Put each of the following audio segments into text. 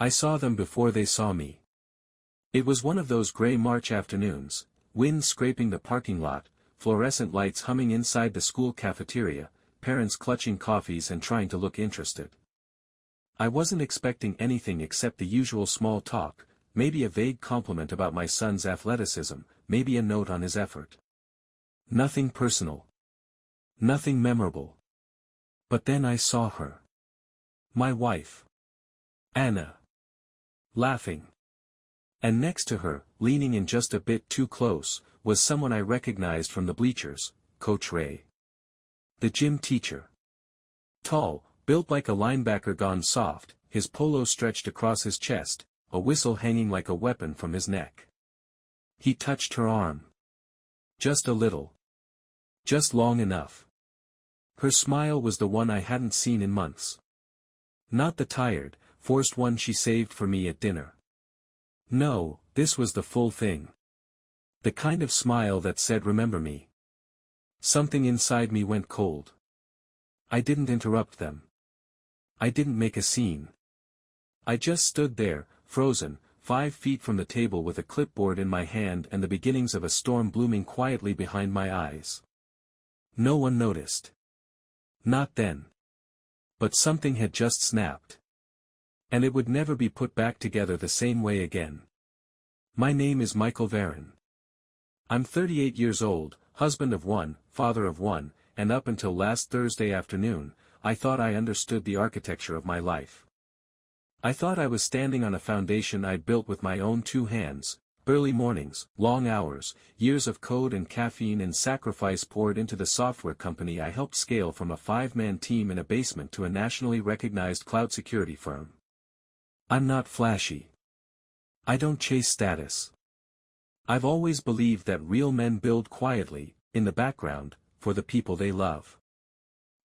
I saw them before they saw me. It was one of those gray March afternoons, wind scraping the parking lot, fluorescent lights humming inside the school cafeteria, parents clutching coffees and trying to look interested. I wasn't expecting anything except the usual small talk, maybe a vague compliment about my son's athleticism, maybe a note on his effort. Nothing personal. Nothing memorable. But then I saw her. My wife. Anna. Laughing. And next to her, leaning in just a bit too close, was someone I recognized from the bleachers, Coach Ray. The gym teacher. Tall, built like a linebacker gone soft, his polo stretched across his chest, a whistle hanging like a weapon from his neck. He touched her arm. Just a little. Just long enough. Her smile was the one I hadn't seen in months. Not the tired, forced one she saved for me at dinner. No, this was the full thing. The kind of smile that said remember me. Something inside me went cold. I didn't interrupt them. I didn't make a scene. I just stood there, frozen, 5 feet from the table with a clipboard in my hand and the beginnings of a storm blooming quietly behind my eyes. No one noticed. Not then. But something had just snapped. And it would never be put back together the same way again. My name is Michael Varen. I'm 38 years old, husband of one, father of one, and up until last Thursday afternoon, I thought I understood the architecture of my life. I thought I was standing on a foundation I'd built with my own 2 hands, early mornings, long hours, years of code and caffeine and sacrifice poured into the software company I helped scale from a 5-man team in a basement to a nationally recognized cloud security firm. I'm not flashy. I don't chase status. I've always believed that real men build quietly, in the background, for the people they love.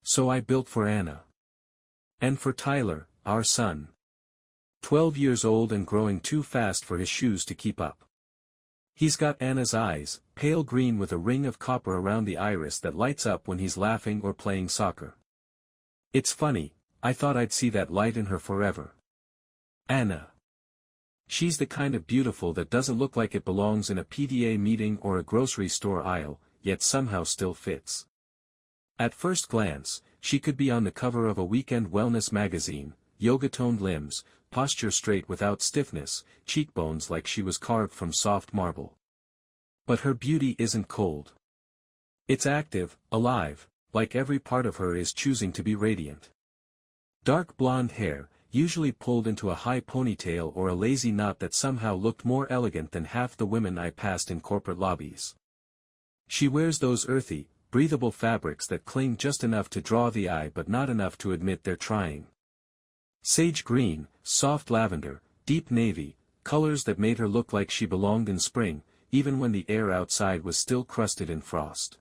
So I built for Anna. And for Tyler, our son. 12 years old and growing too fast for his shoes to keep up. He's got Anna's eyes, pale green with a ring of copper around the iris that lights up when he's laughing or playing soccer. It's funny, I thought I'd see that light in her forever. Anna. She's the kind of beautiful that doesn't look like it belongs in a PTA meeting or a grocery store aisle, yet somehow still fits. At first glance, she could be on the cover of a weekend wellness magazine, yoga-toned limbs, posture straight without stiffness, cheekbones like she was carved from soft marble. But her beauty isn't cold. It's active, alive, like every part of her is choosing to be radiant. Dark blonde hair, usually pulled into a high ponytail or a lazy knot that somehow looked more elegant than half the women I passed in corporate lobbies. She wears those earthy, breathable fabrics that cling just enough to draw the eye but not enough to admit they're trying. Sage green, soft lavender, deep navy, colors that made her look like she belonged in spring, even when the air outside was still crusted in frost.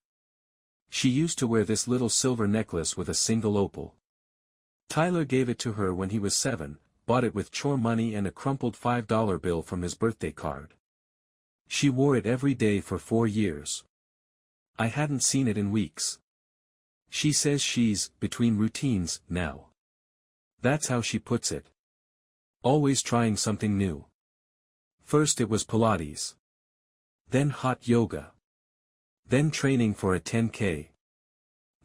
She used to wear this little silver necklace with a single opal. Tyler gave it to her when he was 7, bought it with chore money and a crumpled $5 bill from his birthday card. She wore it every day for 4 years. I hadn't seen it in weeks. She says she's between routines now. That's how she puts it. Always trying something new. First it was Pilates. Then hot yoga. Then training for a 10K.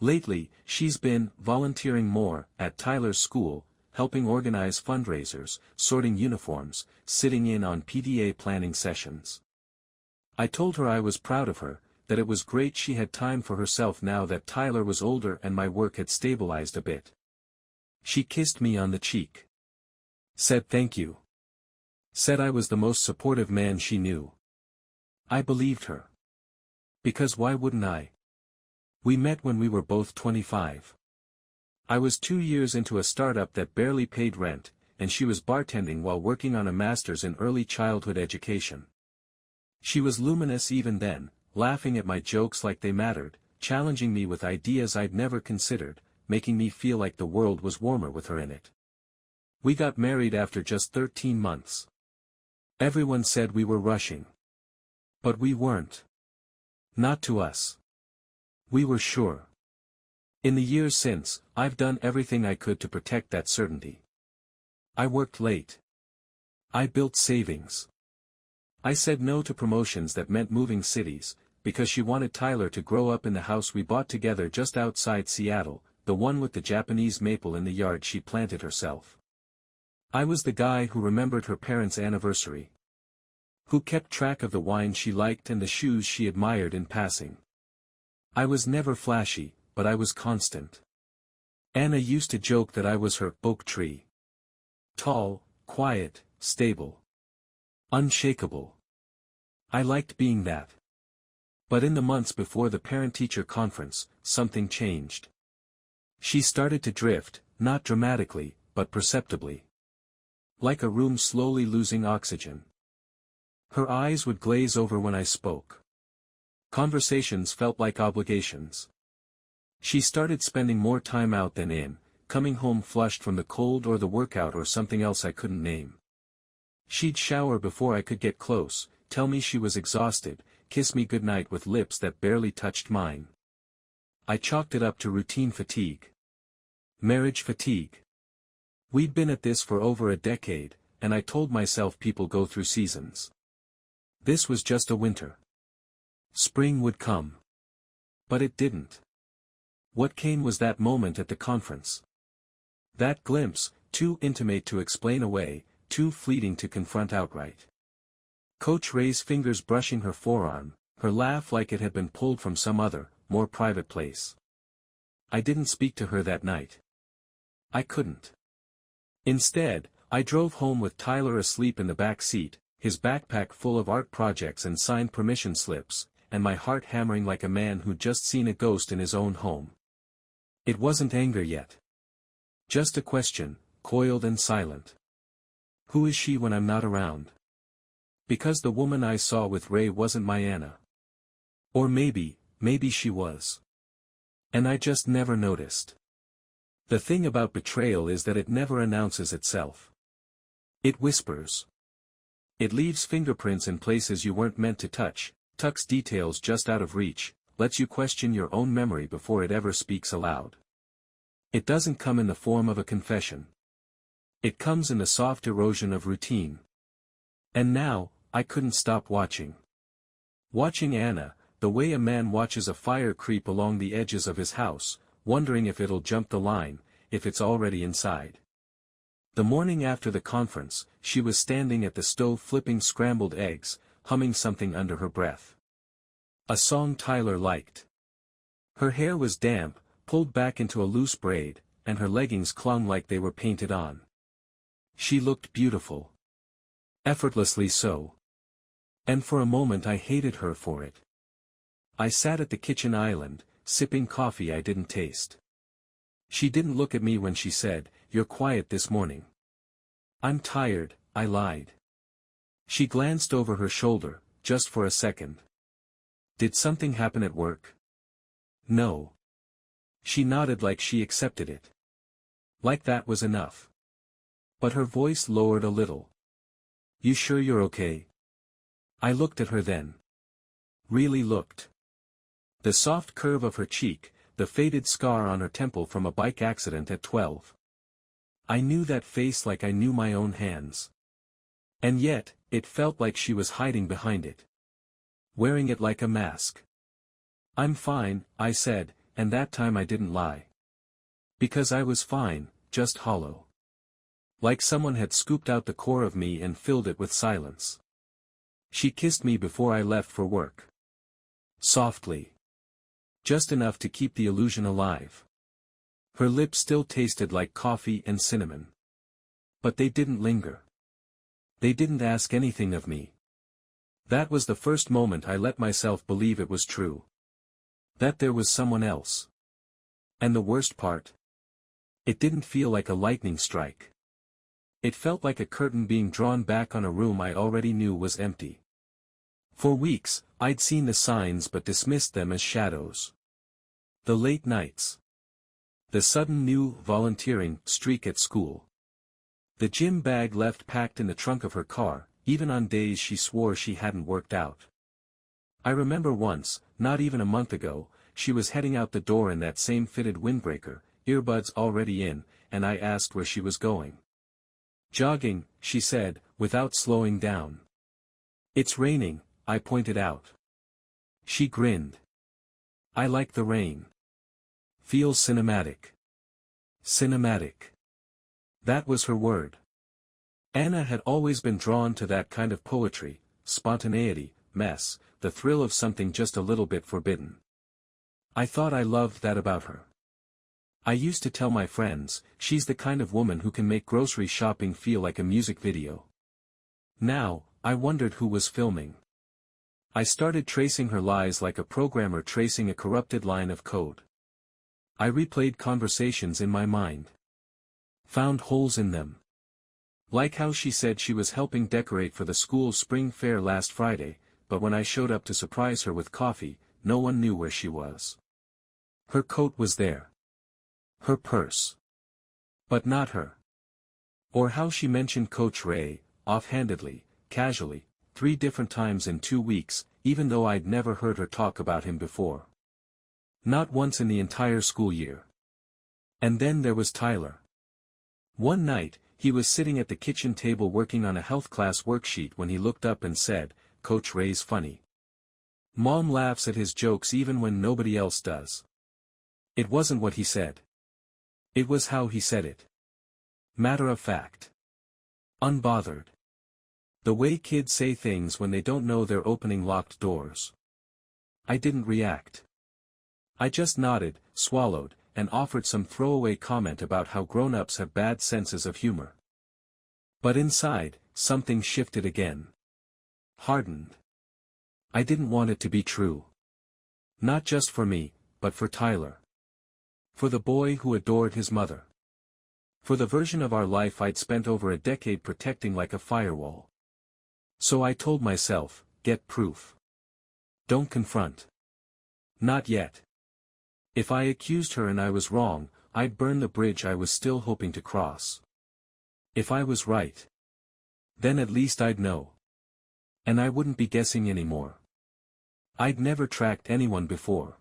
Lately, she's been volunteering more at Tyler's school, helping organize fundraisers, sorting uniforms, sitting in on PTA planning sessions. I told her I was proud of her, that it was great she had time for herself now that Tyler was older and my work had stabilized a bit. She kissed me on the cheek. Said thank you. Said I was the most supportive man she knew. I believed her. Because why wouldn't I? We met when we were both 25. I was 2 years into a startup that barely paid rent, and she was bartending while working on a master's in early childhood education. She was luminous even then, laughing at my jokes like they mattered, challenging me with ideas I'd never considered, making me feel like the world was warmer with her in it. We got married after just 13 months. Everyone said we were rushing. But we weren't. Not to us. We were sure. In the years since, I've done everything I could to protect that certainty. I worked late. I built savings. I said no to promotions that meant moving cities, because she wanted Tyler to grow up in the house we bought together just outside Seattle, the one with the Japanese maple in the yard she planted herself. I was the guy who remembered her parents' anniversary. Who kept track of the wine she liked and the shoes she admired in passing. I was never flashy, but I was constant. Anna used to joke that I was her oak tree. Tall, quiet, stable. Unshakable. I liked being that. But in the months before the parent-teacher conference, something changed. She started to drift, not dramatically, but perceptibly. Like a room slowly losing oxygen. Her eyes would glaze over when I spoke. Conversations felt like obligations. She started spending more time out than in, coming home flushed from the cold or the workout or something else I couldn't name. She'd shower before I could get close, tell me she was exhausted, kiss me goodnight with lips that barely touched mine. I chalked it up to routine fatigue. Marriage fatigue. We'd been at this for over a decade, and I told myself people go through seasons. This was just a winter. Spring would come. But it didn't. What came was that moment at the conference. That glimpse, too intimate to explain away, too fleeting to confront outright. Coach Ray's fingers brushing her forearm, her laugh like it had been pulled from some other, more private place. I didn't speak to her that night. I couldn't. Instead, I drove home with Tyler asleep in the back seat, his backpack full of art projects and signed permission slips, and my heart hammering like a man who'd just seen a ghost in his own home. It wasn't anger yet. Just a question, coiled and silent. Who is she when I'm not around? Because the woman I saw with Ray wasn't my Anna. Or maybe she was. And I just never noticed. The thing about betrayal is that it never announces itself. It whispers. It leaves fingerprints in places you weren't meant to touch, tucks details just out of reach, lets you question your own memory before it ever speaks aloud. It doesn't come in the form of a confession. It comes in the soft erosion of routine. And now, I couldn't stop watching. Watching Anna, the way a man watches a fire creep along the edges of his house, wondering if it'll jump the line, if it's already inside. The morning after the conference, she was standing at the stove flipping scrambled eggs, humming something under her breath. A song Tyler liked. Her hair was damp, pulled back into a loose braid, and her leggings clung like they were painted on. She looked beautiful. Effortlessly so. And for a moment I hated her for it. I sat at the kitchen island, sipping coffee I didn't taste. She didn't look at me when she said, "You're quiet this morning." "I'm tired," I lied. She glanced over her shoulder, just for a second. "Did something happen at work?" "No." She nodded like she accepted it. Like that was enough. But her voice lowered a little. "You sure you're okay?" I looked at her then. Really looked. The soft curve of her cheek, the faded scar on her temple from a bike accident at 12. I knew that face like I knew my own hands. And yet, it felt like she was hiding behind it. Wearing it like a mask. "I'm fine," I said, and that time I didn't lie. Because I was fine, just hollow. Like someone had scooped out the core of me and filled it with silence. She kissed me before I left for work. Softly. Just enough to keep the illusion alive. Her lips still tasted like coffee and cinnamon. But they didn't linger. They didn't ask anything of me. That was the first moment I let myself believe it was true. That there was someone else. And the worst part? It didn't feel like a lightning strike. It felt like a curtain being drawn back on a room I already knew was empty. For weeks, I'd seen the signs but dismissed them as shadows. The late nights. The sudden new volunteering streak at school. The gym bag left packed in the trunk of her car, even on days she swore she hadn't worked out. I remember once, not even a month ago, she was heading out the door in that same fitted windbreaker, earbuds already in, and I asked where she was going. "Jogging," she said, without slowing down. "It's raining," I pointed out. She grinned. "I like the rain. Feels cinematic." Cinematic. That was her word. Anna had always been drawn to that kind of poetry, spontaneity, mess, the thrill of something just a little bit forbidden. I thought I loved that about her. I used to tell my friends, she's the kind of woman who can make grocery shopping feel like a music video. Now, I wondered who was filming. I started tracing her lies like a programmer tracing a corrupted line of code. I replayed conversations in my mind. Found holes in them. Like how she said she was helping decorate for the school's spring fair last Friday, but when I showed up to surprise her with coffee, no one knew where she was. Her coat was there. Her purse. But not her. Or how she mentioned Coach Ray, offhandedly, casually, 3 different times in 2 weeks, even though I'd never heard her talk about him before. Not once in the entire school year. And then there was Tyler. One night, he was sitting at the kitchen table working on a health class worksheet when he looked up and said, "Coach Ray's funny. Mom laughs at his jokes even when nobody else does." It wasn't what he said. It was how he said it. Matter of fact. Unbothered. The way kids say things when they don't know they're opening locked doors. I didn't react. I just nodded, swallowed, and offered some throwaway comment about how grown-ups have bad senses of humor. But inside, something shifted again. Hardened. I didn't want it to be true. Not just for me, but for Tyler. For the boy who adored his mother. For the version of our life I'd spent over a decade protecting like a firewall. So I told myself, get proof. Don't confront. Not yet. If I accused her and I was wrong, I'd burn the bridge I was still hoping to cross. If I was right, then at least I'd know. And I wouldn't be guessing anymore. I'd never tracked anyone before.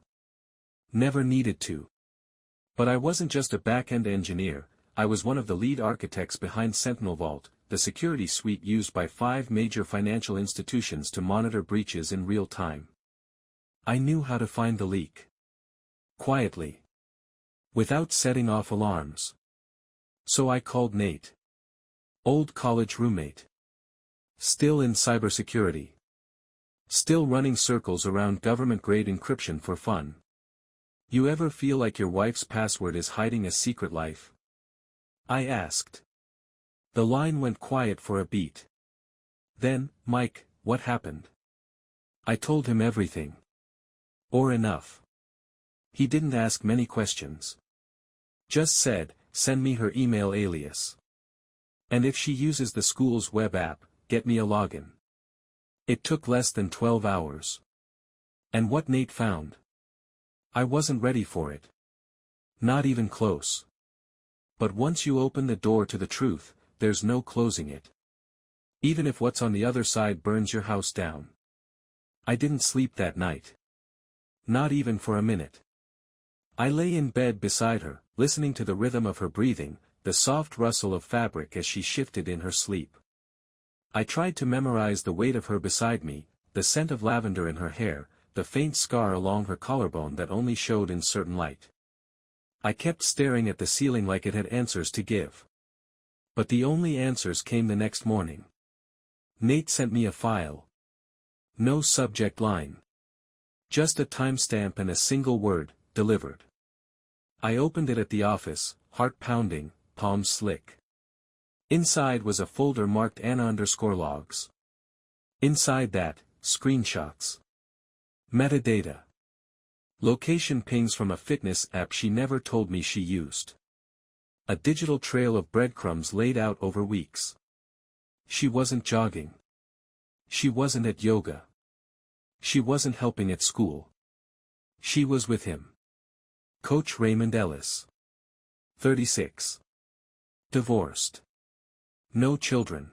Never needed to. But I wasn't just a back-end engineer, I was one of the lead architects behind Sentinel Vault, the security suite used by 5 major financial institutions to monitor breaches in real time. I knew how to find the leak. Quietly. Without setting off alarms. So I called Nate. Old college roommate. Still in cybersecurity. Still running circles around government-grade encryption for fun. You ever feel like your wife's password is hiding a secret life? I asked. The line went quiet for a beat. Then, "Mike, what happened?" I told him everything. Or enough. He didn't ask many questions. Just said, "Send me her email alias. And if she uses the school's web app, get me a login." It took less than 12 hours. And what Nate found? I wasn't ready for it. Not even close. But once you open the door to the truth, there's no closing it. Even if what's on the other side burns your house down. I didn't sleep that night. Not even for a minute. I lay in bed beside her, listening to the rhythm of her breathing, the soft rustle of fabric as she shifted in her sleep. I tried to memorize the weight of her beside me, the scent of lavender in her hair, the faint scar along her collarbone that only showed in certain light. I kept staring at the ceiling like it had answers to give. But the only answers came the next morning. Nate sent me a file. No subject line. Just a timestamp and a single word, delivered. I opened it at the office, heart pounding, palms slick. Inside was a folder marked Anna_logs. Inside that, screenshots. Metadata. Location pings from a fitness app she never told me she used. A digital trail of breadcrumbs laid out over weeks. She wasn't jogging. She wasn't at yoga. She wasn't helping at school. She was with him. Coach Raymond Ellis. 36. Divorced. No children.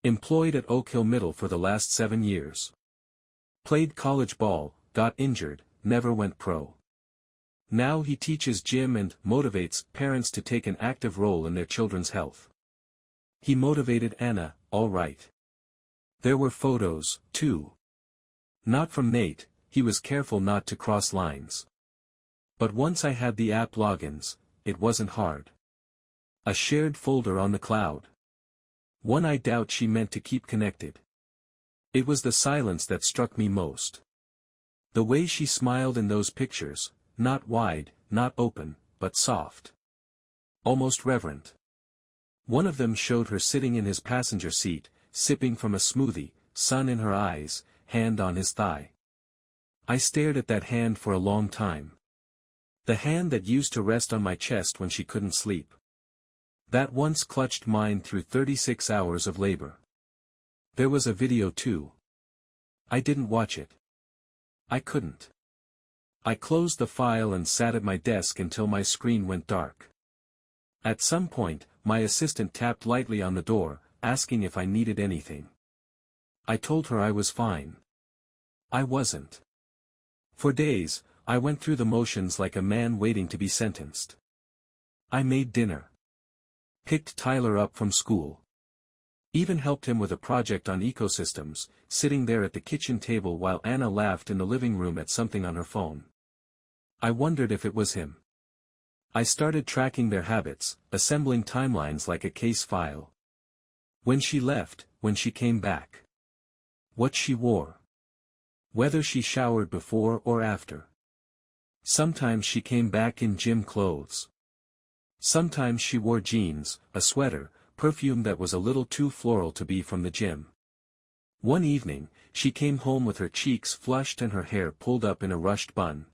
Employed at Oak Hill Middle for the last 7 years. Played college ball, got injured, never went pro. Now he teaches gym and motivates parents to take an active role in their children's health. He motivated Anna, all right. There were photos, too. Not from Nate, he was careful not to cross lines. But once I had the app logins, it wasn't hard. A shared folder on the cloud. One I doubt she meant to keep connected. It was the silence that struck me most. The way she smiled in those pictures, not wide, not open, but soft. Almost reverent. One of them showed her sitting in his passenger seat, sipping from a smoothie, sun in her eyes, hand on his thigh. I stared at that hand for a long time. The hand that used to rest on my chest when she couldn't sleep. That once clutched mine through 36 hours of labor. There was a video too. I didn't watch it. I couldn't. I closed the file and sat at my desk until my screen went dark. At some point, my assistant tapped lightly on the door, asking if I needed anything. I told her I was fine. I wasn't. For days, I went through the motions like a man waiting to be sentenced. I made dinner. Picked Tyler up from school. Even helped him with a project on ecosystems, sitting there at the kitchen table while Anna laughed in the living room at something on her phone. I wondered if it was him. I started tracking their habits, assembling timelines like a case file. When she left, when she came back. What she wore. Whether she showered before or after. Sometimes she came back in gym clothes. Sometimes she wore jeans, a sweater, perfume that was a little too floral to be from the gym. One evening, she came home with her cheeks flushed and her hair pulled up in a rushed bun.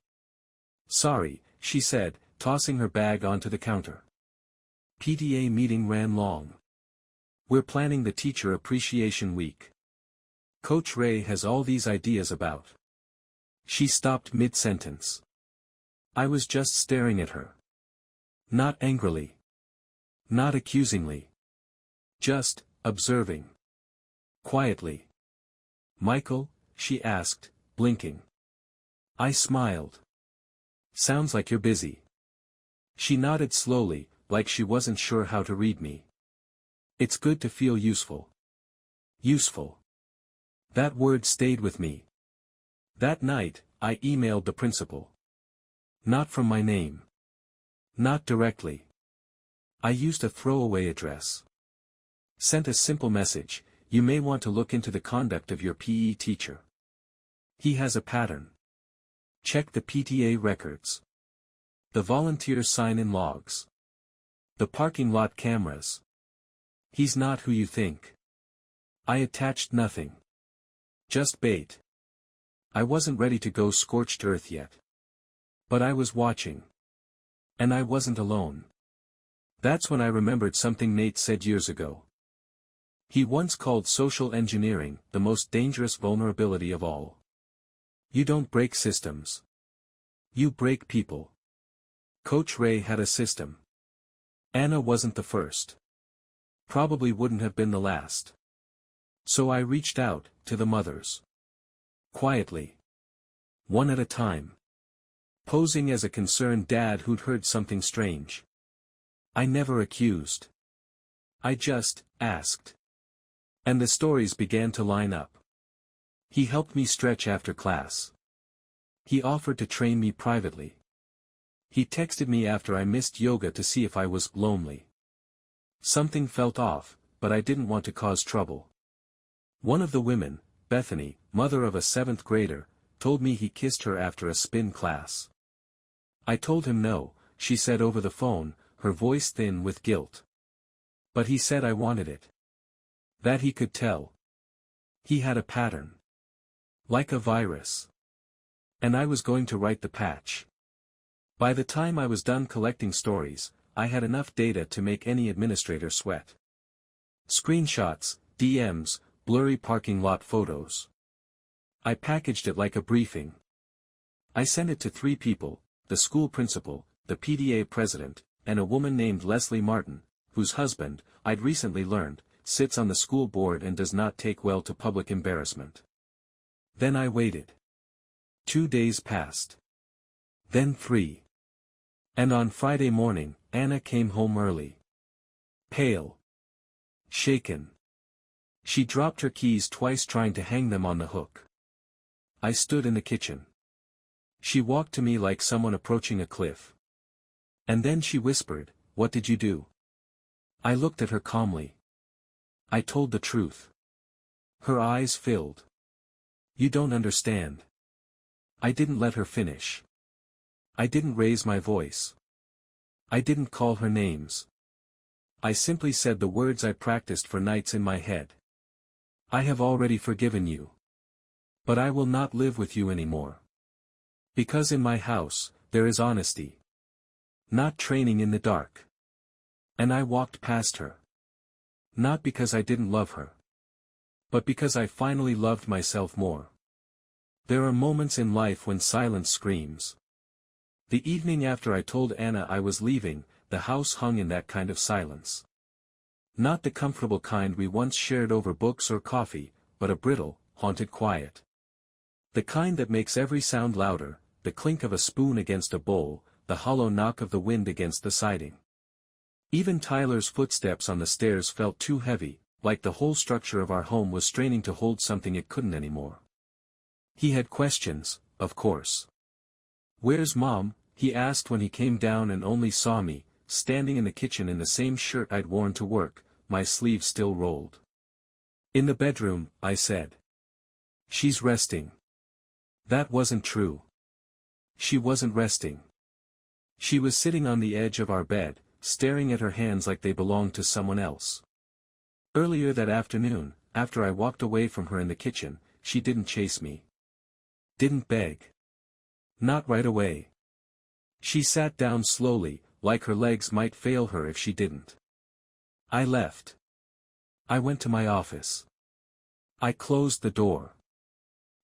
"Sorry," she said, tossing her bag onto the counter. "PTA meeting ran long. We're planning the Teacher Appreciation Week. Coach Ray has all these ideas about." She stopped mid-sentence. I was just staring at her. Not angrily. Not accusingly. Just, observing. Quietly. "Michael?" she asked, blinking. I smiled. "Sounds like you're busy." She nodded slowly, like she wasn't sure how to read me. "It's good to feel useful." Useful. That word stayed with me. That night, I emailed the principal. Not from my name. Not directly. I used a throwaway address. Sent a simple message: "You may want to look into the conduct of your PE teacher. He has a pattern. Check the PTA records. The volunteer sign-in logs. The parking lot cameras. He's not who you think." I attached nothing. Just bait. I wasn't ready to go scorched earth yet. But I was watching. And I wasn't alone. That's when I remembered something Nate said years ago. He once called social engineering the most dangerous vulnerability of all. You don't break systems. You break people. Coach Ray had a system. Anna wasn't the first. Probably wouldn't have been the last. So I reached out, to the mothers. Quietly. One at a time. Posing as a concerned dad who'd heard something strange. I never accused. I just asked. And the stories began to line up. He helped me stretch after class. He offered to train me privately. He texted me after I missed yoga to see if I was lonely. Something felt off, but I didn't want to cause trouble. One of the women, Bethany, mother of a 7th grader, told me he kissed her after a spin class. I told him no, she said over the phone, her voice thin with guilt. But he said I wanted it. That he could tell. He had a pattern. Like a virus. And I was going to write the patch. By the time I was done collecting stories, I had enough data to make any administrator sweat. Screenshots, DMs, blurry parking lot photos. I packaged it like a briefing. I sent it to 3 people, the school principal, the PTA president, and a woman named Leslie Martin, whose husband, I'd recently learned, sits on the school board and does not take well to public embarrassment. Then I waited. 2 days passed. Then 3. And on Friday morning, Anna came home early. Pale. Shaken. She dropped her keys twice trying to hang them on the hook. I stood in the kitchen. She walked to me like someone approaching a cliff. And then she whispered, "What did you do?" I looked at her calmly. I told the truth. Her eyes filled. "You don't understand." I didn't let her finish. I didn't raise my voice. I didn't call her names. I simply said the words I practiced for nights in my head. "I have already forgiven you. But I will not live with you anymore. Because in my house, there is honesty. Not training in the dark." And I walked past her. Not because I didn't love her. But because I finally loved myself more. There are moments in life when silence screams. The evening after I told Anna I was leaving, the house hung in that kind of silence. Not the comfortable kind we once shared over books or coffee, but a brittle, haunted quiet. The kind that makes every sound louder, the clink of a spoon against a bowl, the hollow knock of the wind against the siding. Even Tyler's footsteps on the stairs felt too heavy, like the whole structure of our home was straining to hold something it couldn't anymore. He had questions, of course. "Where's Mom?" he asked when he came down and only saw me, standing in the kitchen in the same shirt I'd worn to work, my sleeves still rolled. "In the bedroom," I said. "She's resting." That wasn't true. She wasn't resting. She was sitting on the edge of our bed, staring at her hands like they belonged to someone else. Earlier that afternoon, after I walked away from her in the kitchen, she didn't chase me. Didn't beg. Not right away. She sat down slowly, like her legs might fail her if she didn't. I left. I went to my office. I closed the door.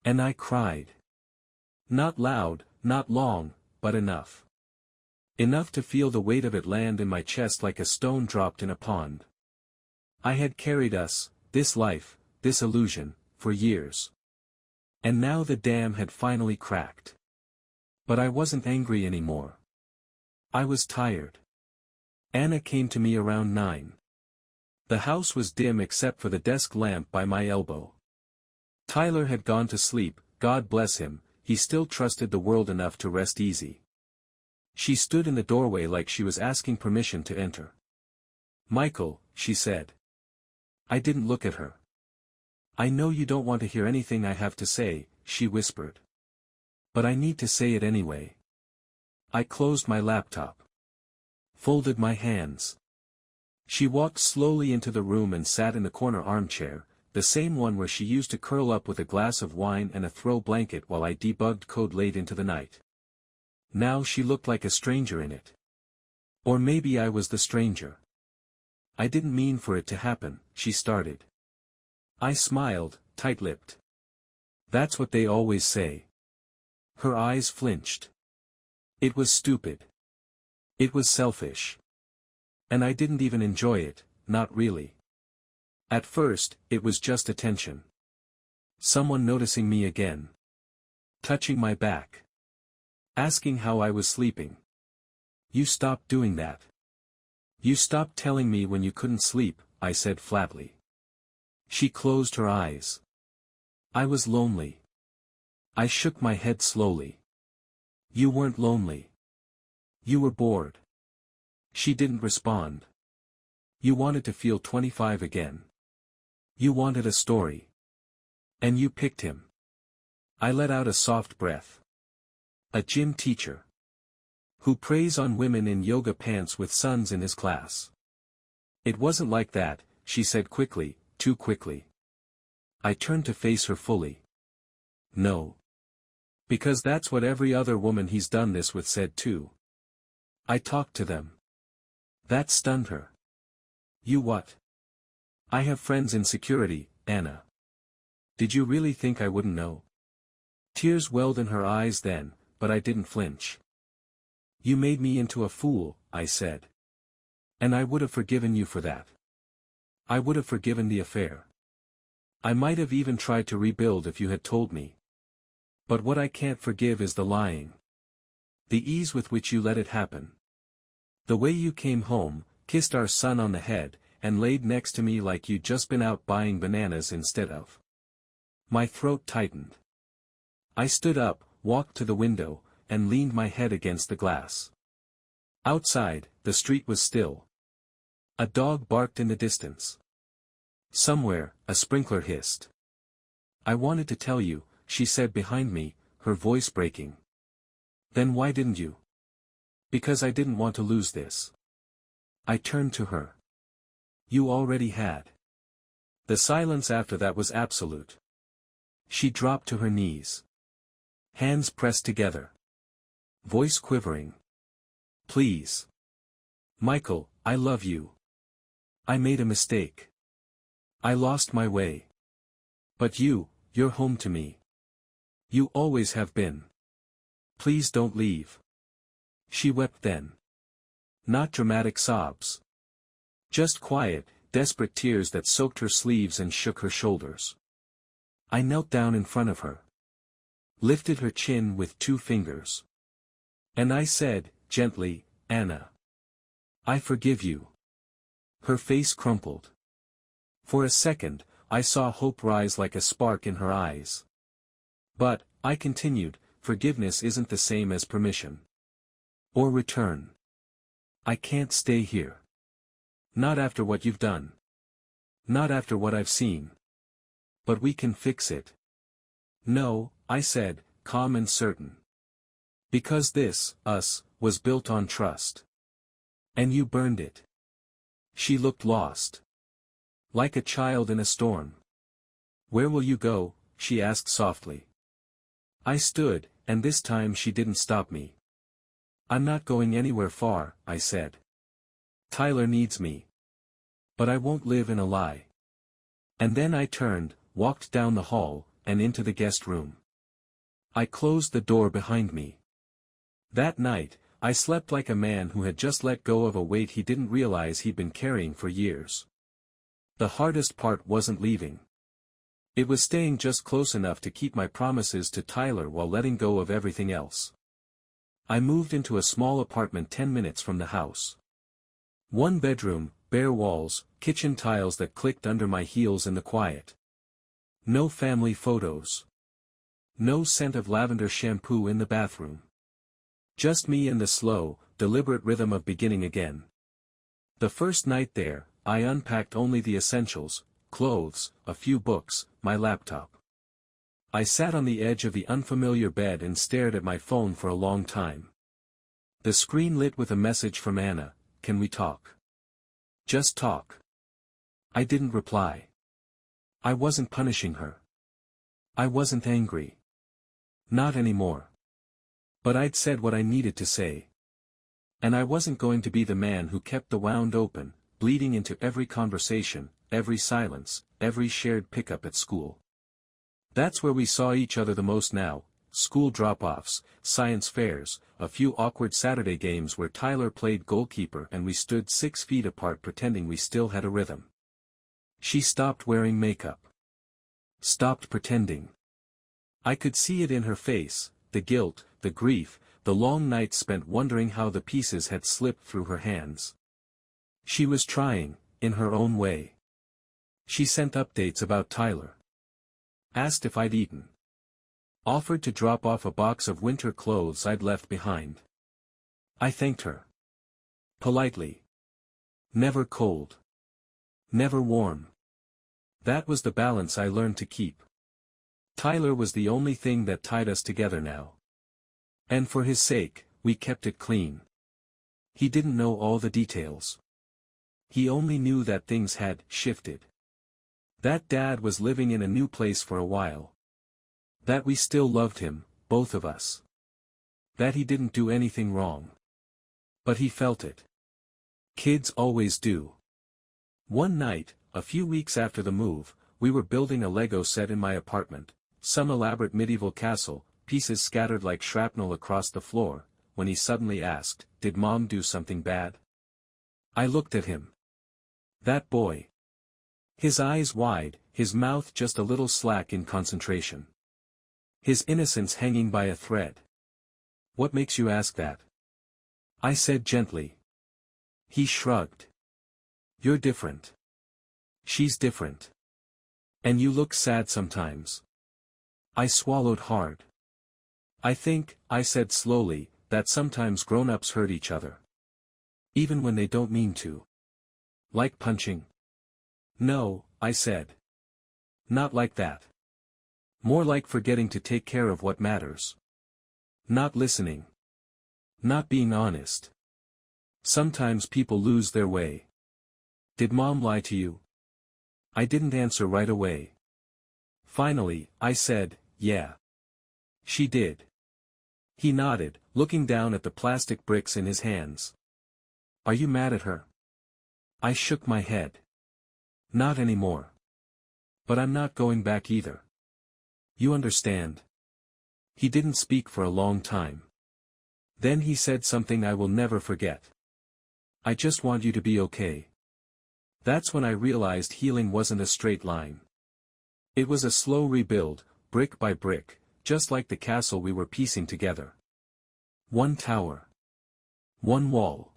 And I cried. Not loud, not long, but enough. Enough to feel the weight of it land in my chest like a stone dropped in a pond. I had carried us, this life, this illusion, for years. And now the dam had finally cracked. But I wasn't angry anymore. I was tired. Anna came to me around 9. The house was dim except for the desk lamp by my elbow. Tyler had gone to sleep, God bless him, he still trusted the world enough to rest easy. She stood in the doorway like she was asking permission to enter. "Michael," she said. I didn't look at her. "I know you don't want to hear anything I have to say," she whispered. "But I need to say it anyway." I closed my laptop. Folded my hands. She walked slowly into the room and sat in the corner armchair, the same one where she used to curl up with a glass of wine and a throw blanket while I debugged code late into the night. Now she looked like a stranger in it. Or maybe I was the stranger. "I didn't mean for it to happen," she started. I smiled, tight-lipped. "That's what they always say." Her eyes flinched. It was stupid. It was selfish. And I didn't even enjoy it, not really. At first, it was just attention. Someone noticing me again. Touching my back. Asking how I was sleeping. "You stopped doing that. You stopped telling me when you couldn't sleep," I said flatly. She closed her eyes. "I was lonely." I shook my head slowly. "You weren't lonely. You were bored." She didn't respond. "You wanted to feel 25 again. You wanted a story. And you picked him." I let out a soft breath. "A gym teacher. Who preys on women in yoga pants with sons in his class." "It wasn't like that," she said quickly, too quickly. I turned to face her fully. "No. Because that's what every other woman he's done this with said too. I talked to them." That stunned her. "You what?" "I have friends in security, Anna." "Did you really think I wouldn't know?" Tears welled in her eyes then, but I didn't flinch. "You made me into a fool," I said. "And I would have forgiven you for that. I would have forgiven the affair. I might have even tried to rebuild if you had told me. But what I can't forgive is the lying. The ease with which you let it happen. The way you came home, kissed our son on the head, and laid next to me like you'd just been out buying bananas instead of. My throat tightened. I stood up, walked to the window, and leaned my head against the glass. Outside, the street was still. A dog barked in the distance. Somewhere, a sprinkler hissed. "I wanted to tell you," she said behind me, her voice breaking. "Then why didn't you?" "Because I didn't want to lose this." I turned to her. "You already had." The silence after that was absolute. She dropped to her knees. Hands pressed together. Voice quivering. "Please. Michael, I love you. I made a mistake. I lost my way. But you're home to me. You always have been. Please don't leave." She wept then. Not dramatic sobs. Just quiet, desperate tears that soaked her sleeves and shook her shoulders. I knelt down in front of her. Lifted her chin with 2 fingers. And I said, gently, "Anna. I forgive you." Her face crumpled. For a second, I saw hope rise like a spark in her eyes. "But," I continued, "forgiveness isn't the same as permission. Or return. I can't stay here. Not after what you've done. Not after what I've seen. But we can fix it." "No," I said, calm and certain. "Because this, us, was built on trust. And you burned it." She looked lost. Like a child in a storm. "Where will you go?" she asked softly. I stood, and this time she didn't stop me. "I'm not going anywhere far," I said. "Tyler needs me. But I won't live in a lie." And then I turned, walked down the hall, and into the guest room. I closed the door behind me. That night, I slept like a man who had just let go of a weight he didn't realize he'd been carrying for years. The hardest part wasn't leaving. It was staying just close enough to keep my promises to Tyler while letting go of everything else. I moved into a small apartment 10 minutes from the house. 1 bedroom, bare walls, kitchen tiles that clicked under my heels in the quiet. No family photos. No scent of lavender shampoo in the bathroom. Just me and the slow, deliberate rhythm of beginning again. The first night there, I unpacked only the essentials: clothes, a few books, my laptop. I sat on the edge of the unfamiliar bed and stared at my phone for a long time. The screen lit with a message from Anna: "Can we talk? Just talk." I didn't reply. I wasn't punishing her. I wasn't angry. Not anymore. But I'd said what I needed to say. And I wasn't going to be the man who kept the wound open, bleeding into every conversation, every silence, every shared pickup at school. That's where we saw each other the most now: school drop-offs, science fairs, a few awkward Saturday games where Tyler played goalkeeper and we stood 6 feet apart pretending we still had a rhythm. She stopped wearing makeup. Stopped pretending. I could see it in her face, the guilt, the grief, the long nights spent wondering how the pieces had slipped through her hands. She was trying, in her own way. She sent updates about Tyler. Asked if I'd eaten. Offered to drop off a box of winter clothes I'd left behind. I thanked her. Politely. Never cold. Never warm. That was the balance I learned to keep. Tyler was the only thing that tied us together now. And for his sake, we kept it clean. He didn't know all the details. He only knew that things had shifted. That Dad was living in a new place for a while. That we still loved him, both of us. That he didn't do anything wrong. But he felt it. Kids always do. One night, a few weeks after the move, we were building a Lego set in my apartment, some elaborate medieval castle, pieces scattered like shrapnel across the floor, when he suddenly asked, "Did Mom do something bad?" I looked at him. That boy. His eyes wide, his mouth just a little slack in concentration. His innocence hanging by a thread. "What makes you ask that?" I said gently. He shrugged. You're different. She's different. And you look sad sometimes. I swallowed hard. I think, I said slowly, that sometimes grown-ups hurt each other. Even when they don't mean to. Like punching? No, I said. Not like that. More like forgetting to take care of what matters. Not listening. Not being honest. Sometimes people lose their way. Did Mom lie to you? I didn't answer right away. Finally, I said, yeah. She did. He nodded, looking down at the plastic bricks in his hands. Are you mad at her? I shook my head. Not anymore. But I'm not going back either. You understand? He didn't speak for a long time. Then he said something I will never forget. I just want you to be okay. That's when I realized healing wasn't a straight line. It was a slow rebuild, brick by brick, just like the castle we were piecing together. One tower. One wall.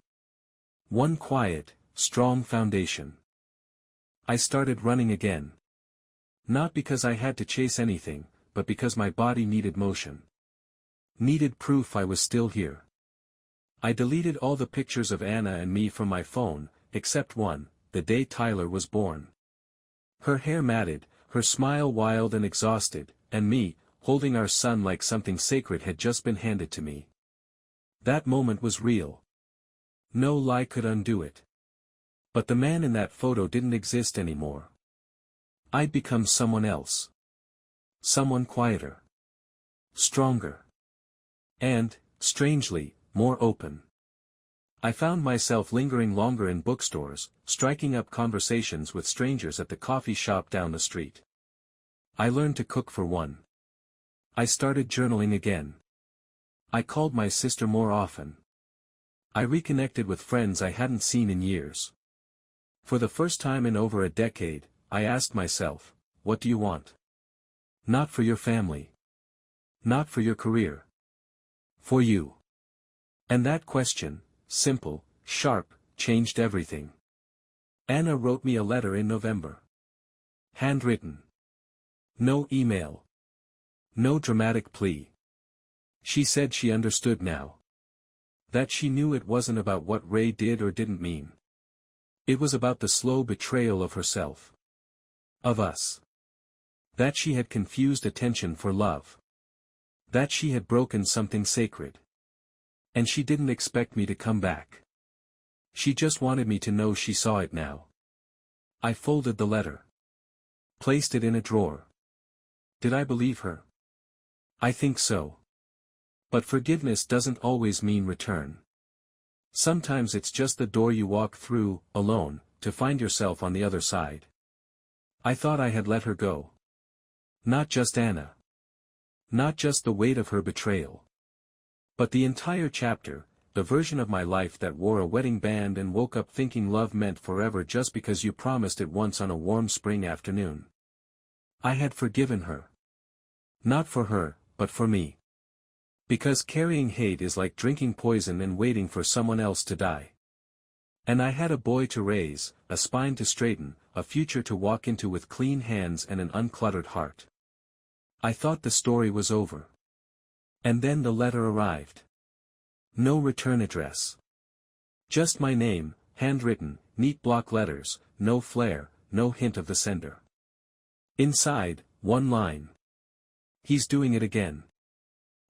One quiet, strong foundation. I started running again. Not because I had to chase anything, but because my body needed motion. Needed proof I was still here. I deleted all the pictures of Anna and me from my phone, except one, the day Tyler was born. Her hair matted, her smile wild and exhausted, and me, holding our son like something sacred had just been handed to me. That moment was real. No lie could undo it. But the man in that photo didn't exist anymore. I'd become someone else. Someone quieter. Stronger. And, strangely, more open. I found myself lingering longer in bookstores, striking up conversations with strangers at the coffee shop down the street. I learned to cook for one. I started journaling again. I called my sister more often. I reconnected with friends I hadn't seen in years. For the first time in over a decade, I asked myself, what do you want? Not for your family. Not for your career. For you. And that question, simple, sharp, changed everything. Anna wrote me a letter in November. Handwritten. No email. No dramatic plea. She said she understood now. That she knew it wasn't about what Ray did or didn't mean. It was about the slow betrayal of herself. Of us. That she had confused attention for love. That she had broken something sacred. And she didn't expect me to come back. She just wanted me to know she saw it now. I folded the letter. Placed it in a drawer. Did I believe her? I think so. But forgiveness doesn't always mean return. Sometimes it's just the door you walk through, alone, to find yourself on the other side. I thought I had let her go. Not just Anna. Not just the weight of her betrayal. But the entire chapter, the version of my life that wore a wedding band and woke up thinking love meant forever just because you promised it once on a warm spring afternoon. I had forgiven her. Not for her, but for me. Because carrying hate is like drinking poison and waiting for someone else to die. And I had a boy to raise, a spine to straighten, a future to walk into with clean hands and an uncluttered heart. I thought the story was over. And then the letter arrived. No return address. Just my name, handwritten, neat block letters, no flair, no hint of the sender. Inside, one line. He's doing it again.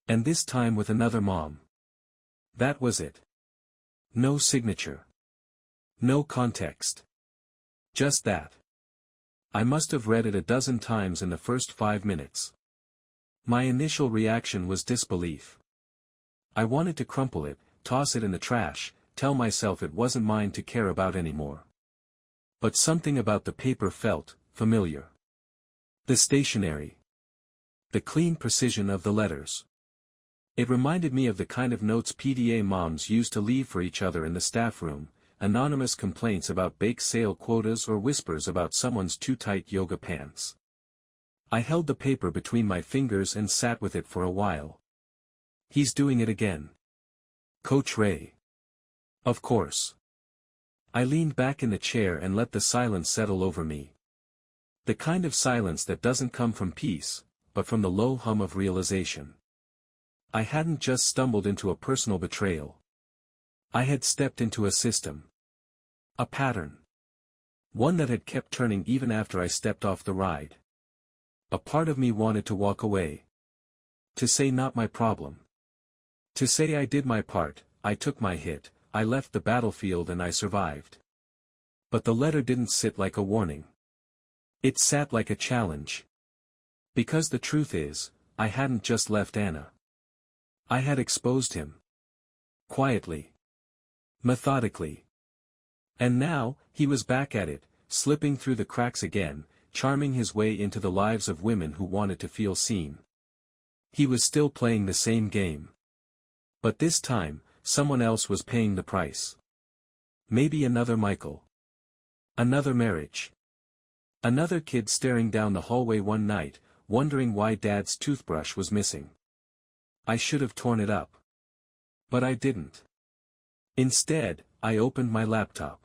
And this time with another mom. That was it. No signature. No context. Just that. I must have read it a dozen times in the first 5 minutes. My initial reaction was disbelief. I wanted to crumple it, toss it in the trash, tell myself it wasn't mine to care about anymore. But something about the paper felt familiar. The stationery. The clean precision of the letters. It reminded me of the kind of notes PTA moms used to leave for each other in the staff room, anonymous complaints about bake sale quotas or whispers about someone's too tight yoga pants. I held the paper between my fingers and sat with it for a while. He's doing it again. Coach Ray. Of course. I leaned back in the chair and let the silence settle over me. The kind of silence that doesn't come from peace, but from the low hum of realization. I hadn't just stumbled into a personal betrayal. I had stepped into a system. A pattern. One that had kept turning even after I stepped off the ride. A part of me wanted to walk away. To say not my problem. To say I did my part, I took my hit, I left the battlefield and I survived. But the letter didn't sit like a warning. It sat like a challenge. Because the truth is, I hadn't just left Anna. I had exposed him. Quietly. Methodically. And now, he was back at it, slipping through the cracks again, charming his way into the lives of women who wanted to feel seen. He was still playing the same game. But this time, someone else was paying the price. Maybe another Michael. Another marriage. Another kid staring down the hallway one night, wondering why Dad's toothbrush was missing. I should have torn it up. But I didn't. Instead, I opened my laptop.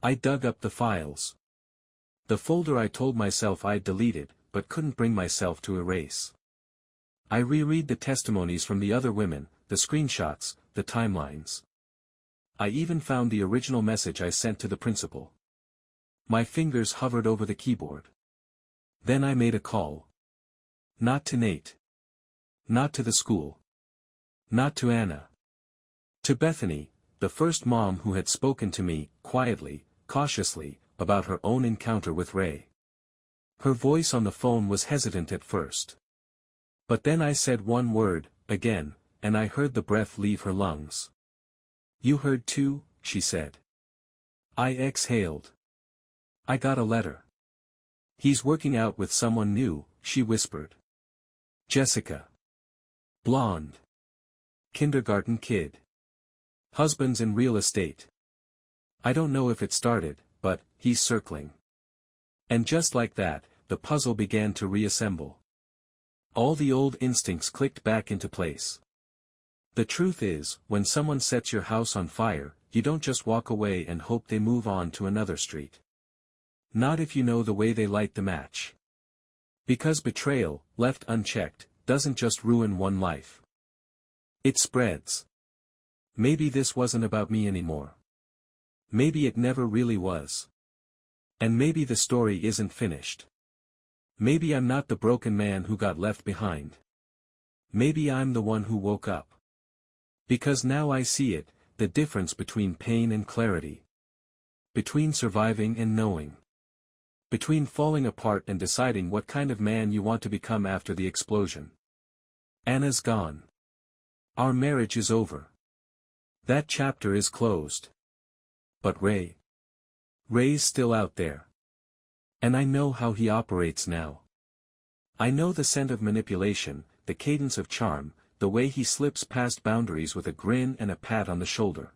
I dug up the files. The folder I told myself I'd deleted, but couldn't bring myself to erase. I reread the testimonies from the other women, the screenshots, the timelines. I even found the original message I sent to the principal. My fingers hovered over the keyboard. Then I made a call. Not to Nate. Not to the school. Not to Anna. To Bethany, the first mom who had spoken to me, quietly, cautiously, about her own encounter with Ray. Her voice on the phone was hesitant at first. But then I said one word, again, and I heard the breath leave her lungs. You heard too, she said. I exhaled. I got a letter. He's working out with someone new, she whispered. Jessica. Blonde. Kindergarten kid. Husbands in real estate. I don't know if it started, but, he's circling. And just like that, the puzzle began to reassemble. All the old instincts clicked back into place. The truth is, when someone sets your house on fire, you don't just walk away and hope they move on to another street. Not if you know the way they light the match. Because betrayal, left unchecked, doesn't just ruin one life. It spreads. Maybe this wasn't about me anymore. Maybe it never really was. And maybe the story isn't finished. Maybe I'm not the broken man who got left behind. Maybe I'm the one who woke up. Because now I see it, the difference between pain and clarity. Between surviving and knowing. Between falling apart and deciding what kind of man you want to become after the explosion. Anna's gone. Our marriage is over. That chapter is closed. But Ray. Ray's still out there. And I know how he operates now. I know the scent of manipulation, the cadence of charm, the way he slips past boundaries with a grin and a pat on the shoulder.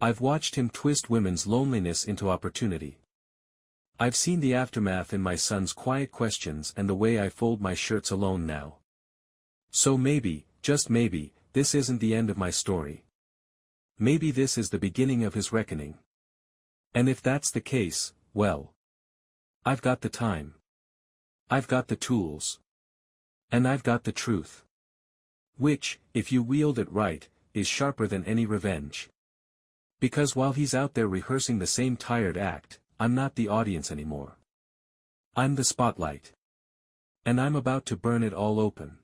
I've watched him twist women's loneliness into opportunity. I've seen the aftermath in my son's quiet questions and the way I fold my shirts alone now. So maybe, just maybe, this isn't the end of my story. Maybe this is the beginning of his reckoning. And if that's the case, well, I've got the time. I've got the tools. And I've got the truth. Which, if you wield it right, is sharper than any revenge. Because while he's out there rehearsing the same tired act, I'm not the audience anymore. I'm the spotlight. And I'm about to burn it all open.